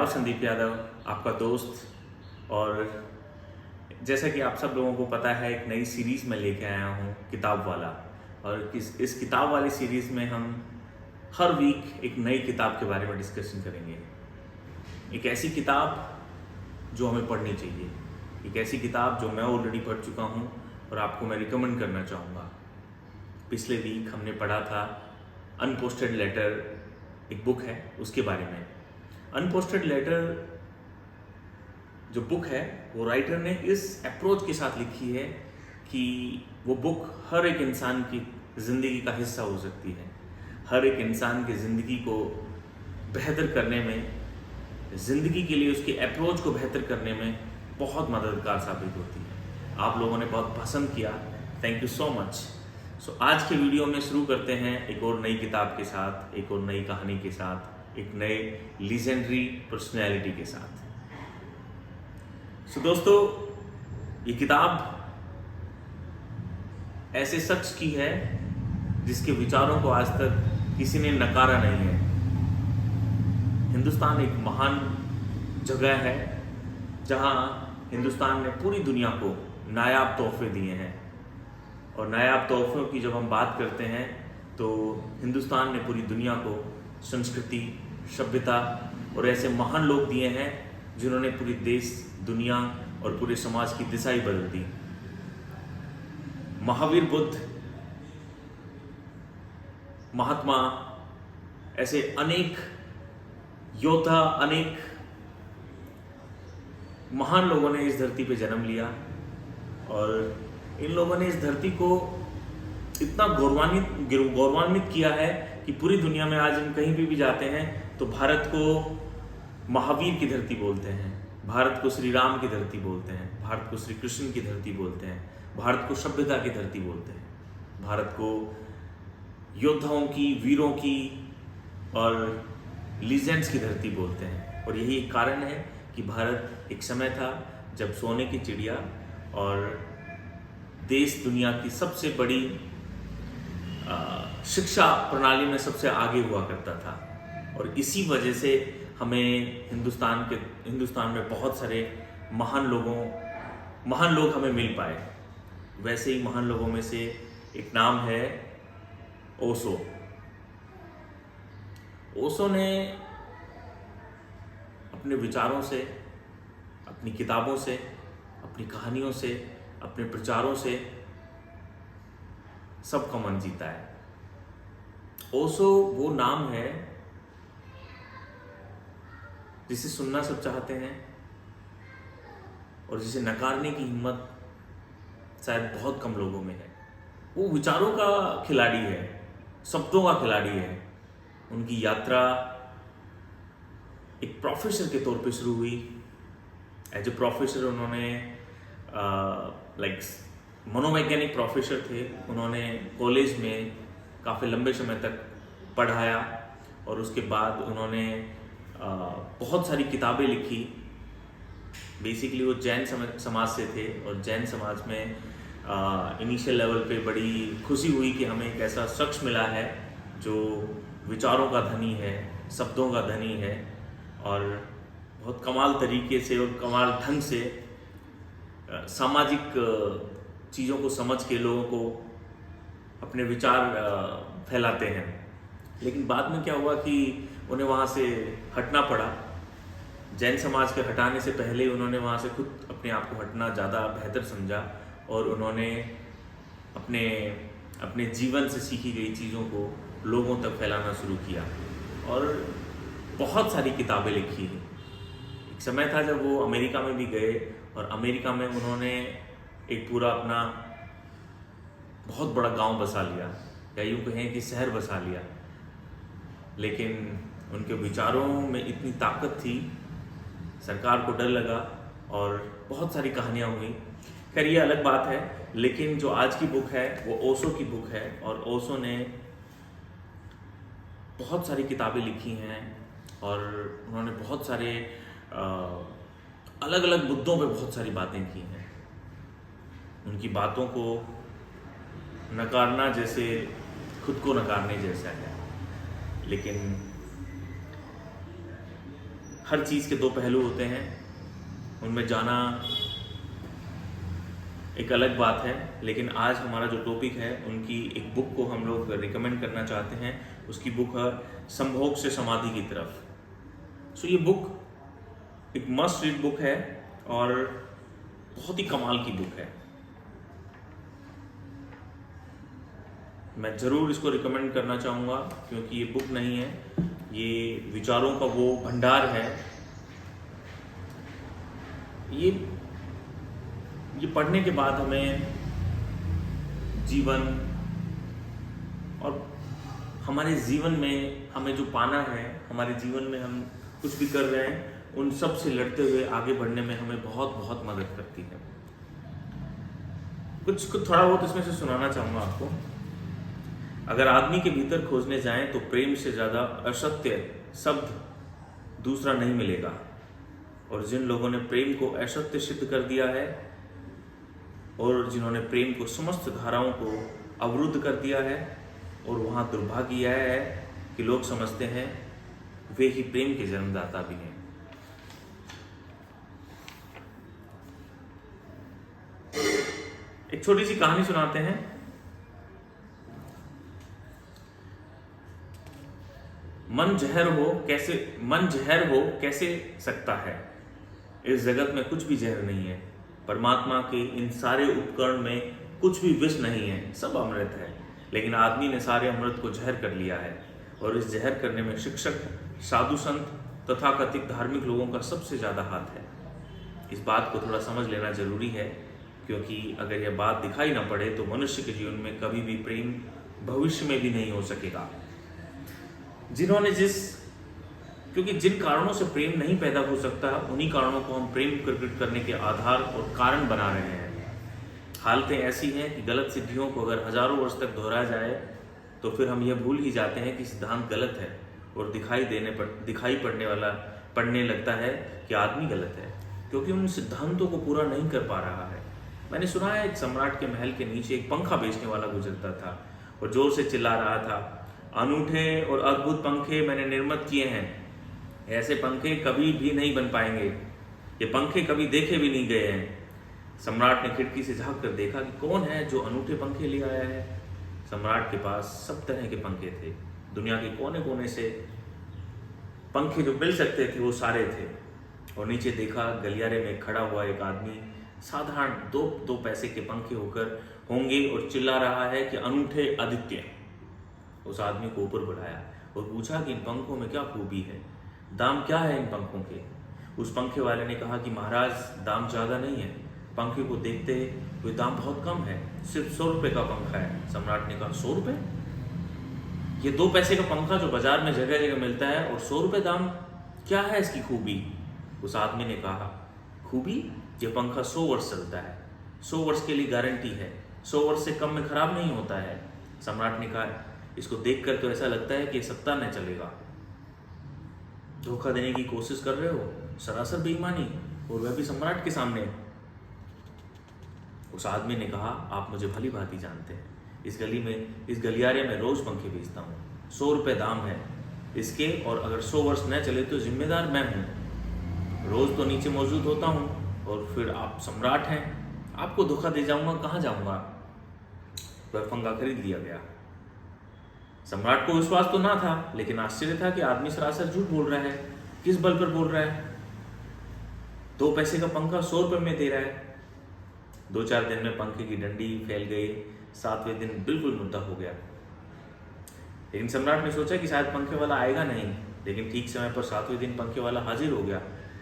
संदीप यादव, आपका दोस्त। और जैसा कि आप सब लोगों को पता है, एक नई सीरीज़ में लेके आया हूँ, किताब वाला। और इस किताब वाली सीरीज़ में हम हर वीक एक नई किताब के बारे में डिस्कशन करेंगे। एक ऐसी किताब जो हमें पढ़नी चाहिए, एक ऐसी किताब जो मैं ऑलरेडी पढ़ चुका हूँ और आपको मैं रिकमेंड करना चाहूँगा। पिछले वीक हमने पढ़ा था अनपोस्टेड लेटर, एक बुक है, उसके बारे में। अनपोस्टेड लेटर जो बुक है वो राइटर ने इस अप्रोच के साथ लिखी है कि वो बुक हर एक इंसान की ज़िंदगी का हिस्सा हो सकती है। हर एक इंसान की ज़िंदगी को बेहतर करने में, ज़िंदगी के लिए उसके अप्रोच को बेहतर करने में बहुत मददगार साबित होती है। आप लोगों ने बहुत पसंद किया, थैंक यू सो मच। सो आज के वीडियो में शुरू करते हैं एक और नई किताब के साथ, एक और नई कहानी के साथ, एक नए लीजेंडरी पर्सनैलिटी के साथ। सो दोस्तों, ये किताब ऐसे शख्स की है जिसके विचारों को आज तक किसी ने नकारा नहीं है। हिंदुस्तान एक महान जगह है जहां हिंदुस्तान ने पूरी दुनिया को नायाब तोहफे दिए हैं। और नायाब तोहफों की जब हम बात करते हैं तो हिंदुस्तान ने पूरी दुनिया को संस्कृति, सभ्यता और ऐसे महान लोग दिए हैं जिन्होंने पूरी देश, दुनिया और पूरे समाज की दिशा ही बदल दी। महावीर बुद्ध, महात्मा, ऐसे अनेक योद्धा, अनेक महान लोगों ने इस धरती पे जन्म लिया। और इन लोगों ने इस धरती को इतना गौरवान्वित किया है कि पूरी दुनिया में आज हम कहीं भी जाते हैं तो भारत को महावीर की धरती बोलते हैं, भारत को श्री राम की धरती बोलते हैं, भारत को श्री कृष्ण की धरती बोलते हैं, भारत को सभ्यता की धरती बोलते हैं, भारत को योद्धाओं की, वीरों की और लीजेंड्स की धरती बोलते हैं। और यही एक कारण है कि भारत एक समय था जब सोने की चिड़िया और देश दुनिया की सबसे बड़ी शिक्षा प्रणाली में सबसे आगे हुआ करता था। और इसी वजह से हमें हिंदुस्तान में बहुत सारे महान लोग हमें मिल पाए। वैसे ही महान लोगों में से एक नाम है ओशो। ओशो ने अपने विचारों से, अपनी किताबों से, अपनी कहानियों से, अपने प्रचारों से सबका मन जीता है। ओशो वो नाम है जिसे सुनना सब चाहते हैं और जिसे नकारने की हिम्मत शायद बहुत कम लोगों में है। वो विचारों का खिलाड़ी है, शब्दों का खिलाड़ी है। उनकी यात्रा एक प्रोफेसर के तौर पे शुरू हुई। एज ए प्रोफेसर उन्होंने मनोवैज्ञानिक प्रोफेसर थे। उन्होंने कॉलेज में काफ़ी लंबे समय तक पढ़ाया और उसके बाद उन्होंने बहुत सारी किताबें लिखी। बेसिकली वो जैन समाज से थे और जैन समाज में इनिशियल लेवल पे बड़ी खुशी हुई कि हमें एक ऐसा शख्स मिला है जो विचारों का धनी है, शब्दों का धनी है और बहुत कमाल तरीके से और कमाल ढंग से सामाजिक चीज़ों को समझ के लोगों को अपने विचार फैलाते हैं। लेकिन बाद में क्या हुआ कि उन्हें वहाँ से हटना पड़ा। जैन समाज के हटाने से पहले उन्होंने वहाँ से खुद अपने आप को हटना ज़्यादा बेहतर समझा और उन्होंने अपने जीवन से सीखी गई चीज़ों को लोगों तक फैलाना शुरू किया और बहुत सारी किताबें लिखी हैं। एक समय था जब वो अमेरिका में भी गए और अमेरिका में उन्होंने एक पूरा अपना बहुत बड़ा गांव बसा लिया, या यूँ कहें कि शहर बसा लिया। लेकिन उनके विचारों में इतनी ताकत थी, सरकार को डर लगा और बहुत सारी कहानियाँ हुई। खैर ये अलग बात है। लेकिन जो आज की बुक है वो ओशो की बुक है और ओशो ने बहुत सारी किताबें लिखी हैं और उन्होंने बहुत सारे अलग अलग मुद्दों पे बहुत सारी बातें की हैं। उनकी बातों को नकारना जैसे खुद को नकारने जैसा है। लेकिन हर चीज़ के दो पहलू होते हैं, उनमें जाना एक अलग बात है। लेकिन आज हमारा जो टॉपिक है, उनकी एक बुक को हम लोग रिकमेंड करना चाहते हैं। उसकी बुक है संभोग से समाधि की तरफ। सो ये बुक एक मस्ट रीड बुक है और बहुत ही कमाल की बुक है। मैं ज़रूर इसको रिकमेंड करना चाहूँगा, क्योंकि ये बुक नहीं है, ये विचारों का वो भंडार है। ये पढ़ने के बाद हमें जीवन और हमारे जीवन में हमें जो पाना है, हमारे जीवन में हम कुछ भी कर रहे हैं, उन सब से लड़ते हुए आगे बढ़ने में हमें बहुत बहुत मदद करती है। कुछ थोड़ा बहुत इसमें से सुनाना चाहूँगा आपको। अगर आदमी के भीतर खोजने जाएं तो प्रेम से ज़्यादा असत्य शब्द दूसरा नहीं मिलेगा। और जिन लोगों ने प्रेम को असत्य सिद्ध कर दिया है और जिन्होंने प्रेम को समस्त धाराओं को अवरुद्ध कर दिया है, और वहाँ दुर्भाग्य यह है कि लोग समझते हैं वे ही प्रेम के जन्मदाता भी हैं। एक छोटी सी कहानी सुनाते हैं। मन जहर हो कैसे सकता है? इस जगत में कुछ भी जहर नहीं है। परमात्मा के इन सारे उपकरण में कुछ भी विष नहीं है, सब अमृत है। लेकिन आदमी ने सारे अमृत को जहर कर लिया है, और इस जहर करने में शिक्षक, साधु संत, तथाकथित धार्मिक लोगों का सबसे ज़्यादा हाथ है। इस बात को थोड़ा समझ लेना जरूरी है, क्योंकि अगर यह बात दिखाई ना पड़े तो मनुष्य के जीवन में कभी भी प्रेम भविष्य में भी नहीं हो सकेगा। क्योंकि जिन कारणों से प्रेम नहीं पैदा हो सकता, उन्हीं कारणों को हम प्रेम प्रकट करने के आधार और कारण बना रहे हैं। हालतें ऐसी हैं कि गलत सिद्धियों को अगर हजारों वर्ष तक दोहराया जाए तो फिर हम यह भूल ही जाते हैं कि सिद्धांत गलत है, और दिखाई पड़ने लगता है कि आदमी गलत है, क्योंकि उन सिद्धांतों को पूरा नहीं कर पा रहा है। मैंने सुना है एक सम्राट के महल के नीचे एक पंखा बेचने वाला गुजरता था और जोर से चिल्ला रहा था, अनूठे और अद्भुत पंखे मैंने निर्मित किए हैं। ऐसे पंखे कभी भी नहीं बन पाएंगे, ये पंखे कभी देखे भी नहीं गए हैं। सम्राट ने खिड़की से झांक कर देखा कि कौन है जो अनूठे पंखे ले आया है। सम्राट के पास सब तरह के पंखे थे, दुनिया के कोने कोने से पंखे जो मिल सकते थे वो सारे थे। और नीचे देखा, गलियारे में खड़ा हुआ एक आदमी साधारण दो पैसे के पंखे होंगे और चिल्ला रहा है कि अनूठे आदित्य। उस आदमी को ऊपर बुलाया और पूछा कि इन पंखों में क्या खूबी है, दाम क्या है इन पंखों के। उस पंखे वाले ने कहा कि महाराज, दाम ज़्यादा नहीं है, पंखे को देखते हुए दाम बहुत कम है, सिर्फ 100 रुपये का पंखा है। सम्राट ने कहा, 100 रुपये? ये 2 पैसे का पंखा जो बाजार में जगह जगह मिलता है, और 100 रुपये दाम, क्या है इसकी खूबी? उस आदमी ने कहा, खूबी? ये पंखा 100 वर्ष चलता है, 100 वर्ष के लिए गारंटी है, 100 वर्ष से कम में खराब नहीं होता है। सम्राट ने कहा, इसको देखकर तो ऐसा लगता है कि ये सप्ताह न चलेगा। धोखा देने की कोशिश कर रहे हो, सरासर बेईमानी, और वह भी सम्राट के सामने। उस आदमी ने कहा, आप मुझे भली भांति जानते हैं, इस गलियारे में रोज पंखे बेचता हूँ, 100 रुपये दाम है इसके, और अगर 100 वर्ष न चले तो जिम्मेदार मैं हूँ। रोज तो नीचे मौजूद होता हूँ, और फिर आप सम्राट हैं, आपको धोखा दे जाऊंगा, कहाँ जाऊंगा? वह पंखा खरीद लिया गया। सम्राट को विश्वास तो ना था, लेकिन आश्चर्य था कि आदमी सरासर झूठ बोल रहा है। किस बल पर बोल रहा है? 2 पैसे का पंखा 100 रुपये में दे रहा है। 2-4 दिन में पंखे की डंडी फैल गई, 7वें दिन बिल्कुल मुद्दा हो गया। लेकिन सम्राट ने सोचा कि शायद पंखे वाला आएगा नहीं, लेकिन ठीक समय पर 7वें दिन पंखे वाला हाजिर हो गया।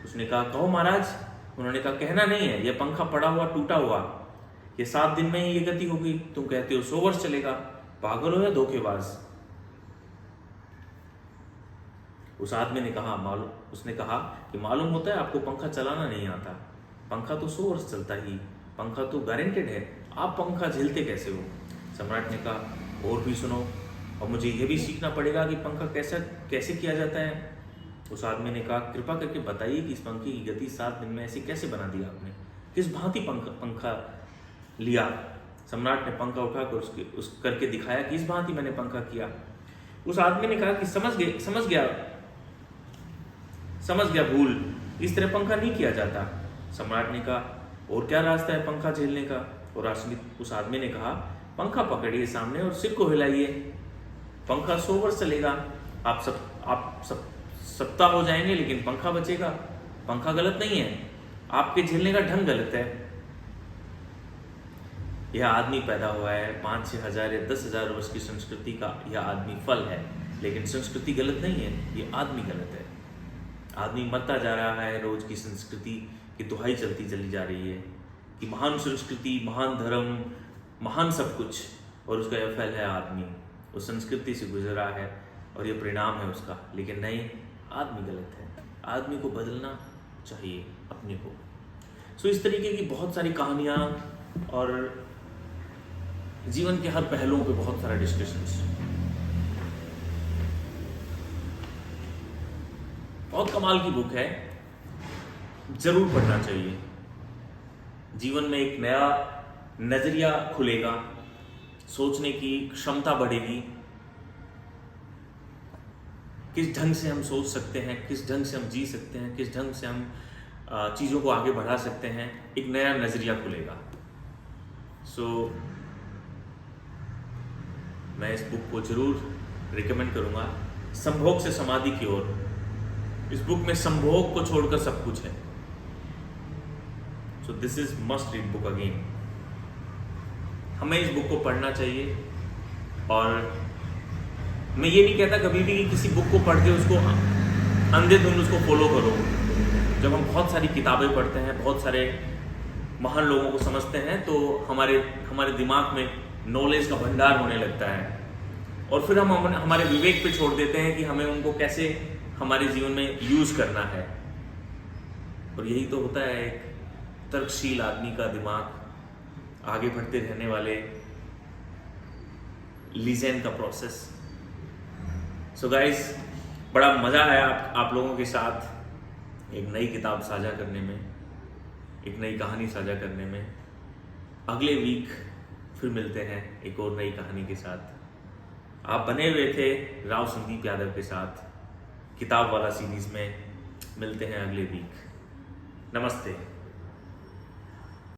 उसने कहा, कहो महाराज। उन्होंने कहा, कहना नहीं है, यह पंखा पड़ा हुआ टूटा हुआ, ये 7 दिन में ही ये गति होगी, तुम कहते हो 100 वर्ष चलेगा, पागल हो या धोखेबाज? उस आदमी ने कहा, उसने कहा कि मालूम होता है आपको पंखा चलाना नहीं आता, पंखा तो 100 वर्ष चलता ही, पंखा तो गारंटेड है, आप पंखा झेलते कैसे हो? सम्राट ने कहा, और भी सुनो, और मुझे यह भी सीखना पड़ेगा कि पंखा कैसे किया जाता है। उस आदमी ने कहा, कृपा करके बताइए कि इस पंखे की गति 7 दिन में ऐसे कैसे बना दिया आपने, किस भांति पंखा लिया? सम्राट ने पंखा उठाकर उस करके दिखाया कि इस भांति मैंने पंखा किया। उस आदमी ने कहा कि समझ गया समझ गया भूल, इस तरह पंखा नहीं किया जाता। सम्राट ने कहा, और क्या रास्ता है पंखा झेलने का? और उस आदमी ने कहा, पंखा पकड़िए सामने और सिर को हिलाइए, पंखा 100 वर्ष चलेगा। आप सब सत्ता हो जाएंगे लेकिन पंखा बचेगा। पंखा गलत नहीं है, आपके झेलने का ढंग गलत है। यह आदमी पैदा हुआ है 5-6 हजार या 10,000 वर्ष की संस्कृति का, यह आदमी फल है, लेकिन संस्कृति गलत नहीं है, ये आदमी गलत है। आदमी मरता जा रहा है, रोज की संस्कृति की दुहाई चलती चली जा रही है कि महान संस्कृति, महान धर्म, महान सब कुछ, और उसका यह फल है आदमी। उस संस्कृति से गुजरा है और यह परिणाम है उसका, लेकिन नहीं, आदमी गलत है। आदमी को बदलना चाहिए अपने को। सो इस तरीके की बहुत सारी कहानियाँ और जीवन के हर पहलुओं पे बहुत सारा डिस्कशंस। बहुत कमाल की बुक है, जरूर पढ़ना चाहिए। जीवन में एक नया नजरिया खुलेगा, सोचने की क्षमता बढ़ेगी, किस ढंग से हम सोच सकते हैं, किस ढंग से हम जी सकते हैं, किस ढंग से हम चीज़ों को आगे बढ़ा सकते हैं, एक नया नजरिया खुलेगा। सो मैं इस बुक को जरूर रिकमेंड करूंगा। संभोग से समाधि की ओर, इस बुक में संभोग को छोड़कर सब कुछ है। So this is must read book again. हमें इस बुक को पढ़ना चाहिए, और मैं ये नहीं कहता कभी भी कि किसी बुक को पढ़ के उसको अंधेधुंध उसको फॉलो करो। जब हम बहुत सारी किताबें पढ़ते हैं, बहुत सारे महान लोगों को समझते हैं, तो हमारे दिमाग में नॉलेज का भंडार होने लगता है, और फिर हम हमारे विवेक पे छोड़ देते हैं कि हमें उनको कैसे हमारे जीवन में यूज करना है। और यही तो होता है एक तर्कशील आदमी का दिमाग, आगे बढ़ते रहने वाले लीजेन का प्रोसेस। सो गाइस, बड़ा मजा आया आप लोगों के साथ एक नई किताब साझा करने में, एक नई कहानी साझा करने में। अगले वीक फिर मिलते हैं एक और नई कहानी के साथ। आप बने हुए थे राव संदीप यादव के साथ किताब वाला सीरीज में। मिलते हैं अगले वीक। नमस्ते।